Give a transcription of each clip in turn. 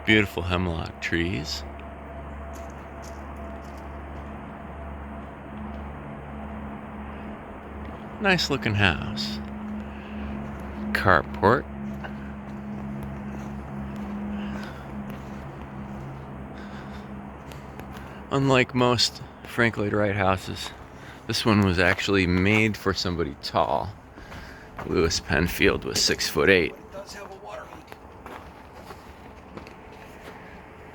Beautiful hemlock trees. Nice looking house. Carport. Unlike most Frank Lloyd Wright houses, this one was actually made for somebody tall. Louis Penfield was 6'8".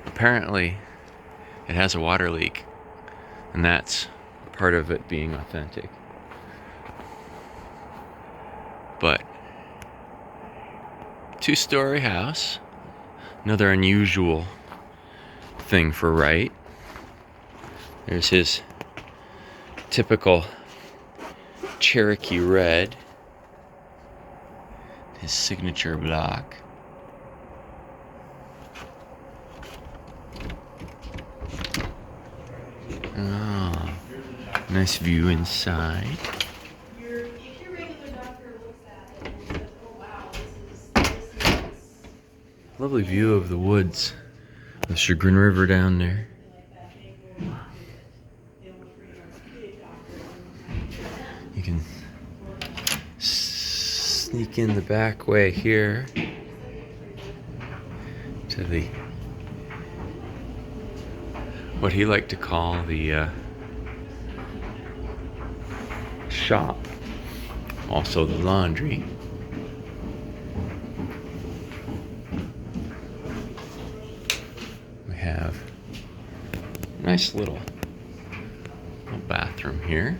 Apparently, it has a water leak, and that's part of it being authentic. But two-story house, another unusual thing for Wright. There's his typical Cherokee red, his signature block. Oh, nice view inside. Lovely view of the woods, the Chagrin River down there. You can sneak in the back way here to the what he liked to call the shop, also the laundry. We have a nice little bathroom here.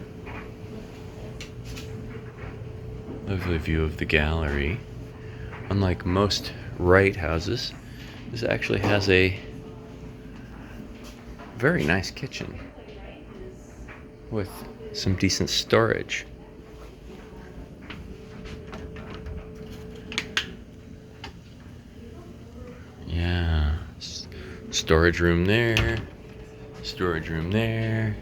Lovely view of the gallery. Unlike most Wright houses, this actually has a very nice kitchen with some decent storage. Yeah, storage room there, storage room there.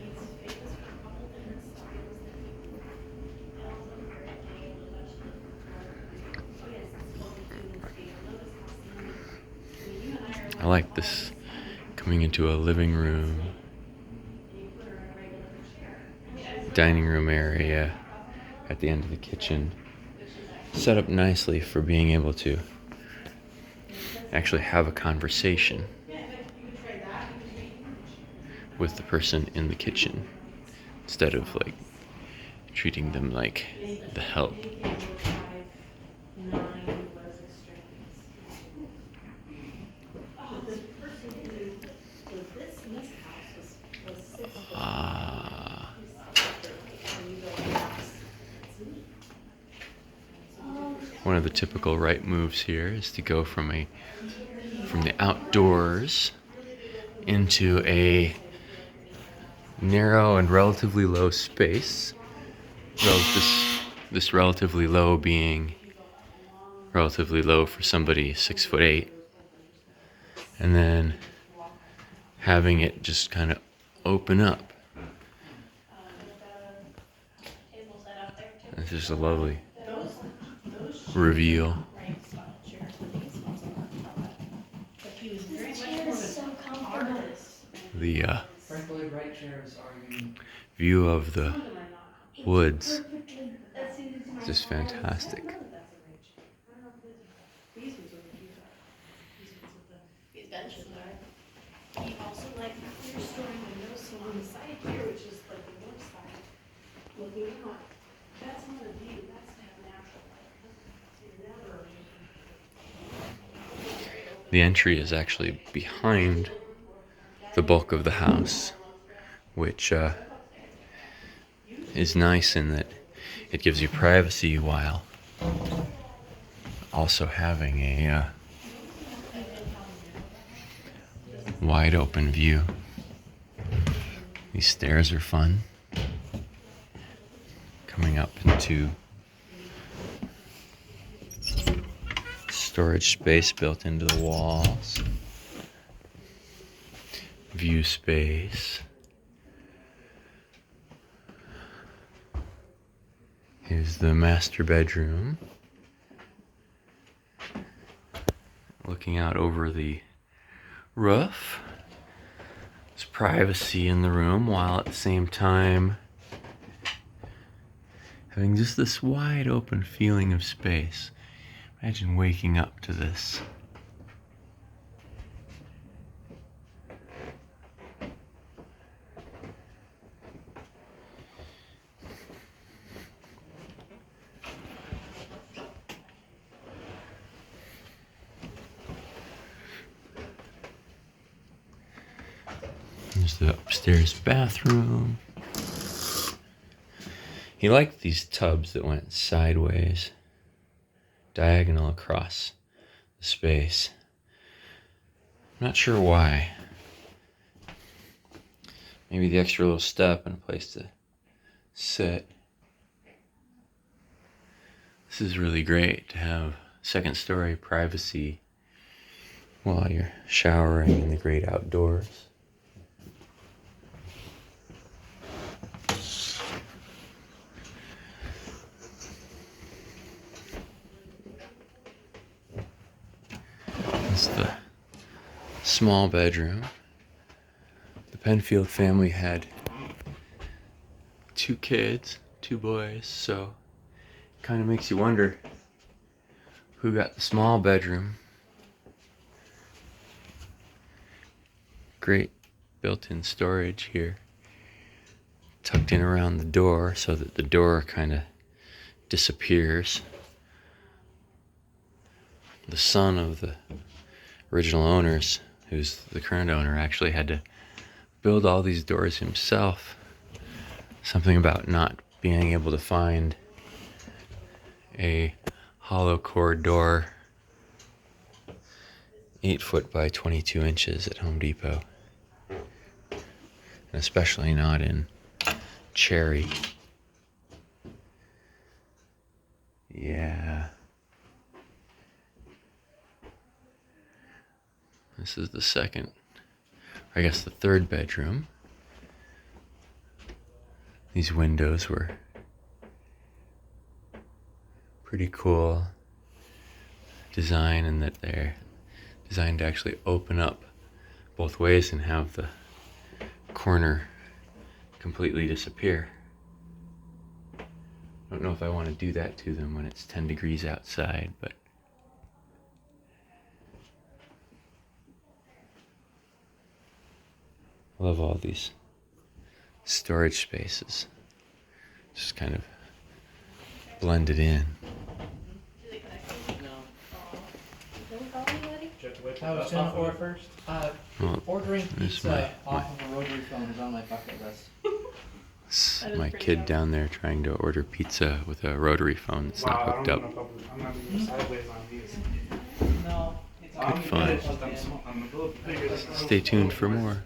I like this coming into a living room, dining room area at the end of the kitchen, set up nicely for being able to actually have a conversation with the person in the kitchen instead of like treating them like the help. One of the typical Wright moves here is to go from the outdoors into a narrow and relatively low space. This relatively low being relatively low for somebody 6'8", and then having it just kind of open up. It's just a lovely reveal. The view of the woods is just fantastic. The entry is actually behind the bulk of the house, which is nice in that it gives you privacy while also having a wide open view. These stairs are fun. Coming up into storage space built into the walls. View space. Here's the master bedroom. Looking out over the roof. There's privacy in the room while at the same time having just this wide open feeling of space. Imagine waking up to this. There's the upstairs bathroom. He liked these tubs that went sideways, diagonal across the space. I'm not sure why. Maybe the extra little step and a place to sit. This is really great to have second story privacy while you're showering in the great outdoors. It's the small bedroom. The Penfield family had 2 kids, 2 boys, so it kind of makes you wonder who got the small bedroom. Great built-in storage here, tucked in around the door so that the door kind of disappears. The son of the original owners, who's the current owner, actually had to build all these doors himself. Something about not being able to find a hollow core door 8 foot by 22 inches at Home Depot. And especially not in cherry. Yeah. This is the second, I guess the third bedroom. These windows were pretty cool design in that they're designed to actually open up both ways and have the corner completely disappear. I don't know if I want to do that to them when it's 10 degrees outside, but I love all these storage spaces. Just kind of blended in. I was gonna order first. Ordering pizza off of a rotary phone is on my bucket list. My kid down there trying to order pizza with a rotary phone that's not hooked up. I'm not even sideways on these. No, it's Good fun. Stay tuned for more.